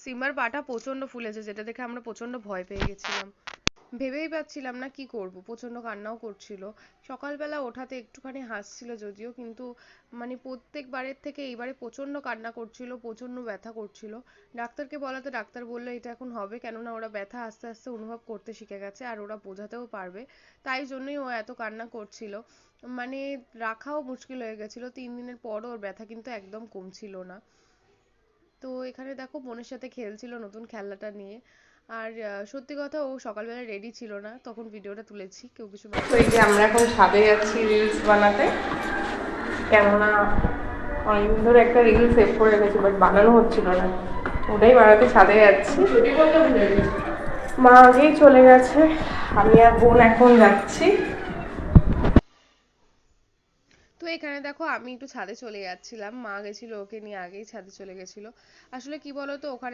সিম্বার পাটা প্রচন্ড ফুলেছে, যেটা দেখে আমরা প্রচন্ড ভয় পেয়ে গেছিলাম। ভেবেই পাচ্ছিলাম না কি করব, প্রচন্ড কান্নাও করছিল। সকালবেলা ওঠাতে একটুখানি হাসছিল যদিও, কিন্তু মানে প্রত্যেকবারের থেকে এইবারে প্রচন্ড কান্না করছিল, প্রচন্ড ব্যথা করছিল। ডাক্তারকে বলাতে ডাক্তার বললো এটা এখন হবে, কেননা ওরা ব্যথা আস্তে আস্তে অনুভব করতে শিখে গেছে আর ওরা বোঝাতেও পারবে, তাই জন্যই ও এত কান্না করছিল। মানে রাখাও মুশকিল হয়ে গেছিল, 3 দিনের পরও ওর ব্যথা কিন্তু একদম কমছিল না। তো এখানে দেখো বোনের সাথে খেলছিল নতুন খেলনাটা নিয়ে। আর সত্যি কথা, ও সকালবেলা রেডি ছিল না, তখন ভিডিওটা তুলেছি, কেউ কিছু মনে তো এই যে আমরা এখন ছাদে যাচ্ছি রিলস বানাতে, কেননা অনেকদিন ধরে একটা রিল সেভ করে রেখেছি বাট বানানো হচ্ছিল না, ওটাই বানাতে ছাদে যাচ্ছি। মা আগেই চলে গেছে, আমি আর বোন এখন যাচ্ছি। তো এখানে দেখো আমি একটু ছাদে চলে যাচ্ছিলাম, মা গেছিল ওকে নিয়ে, আগেই ছাদে চলে গেছিল। আসলে কি বলতো, ওখানে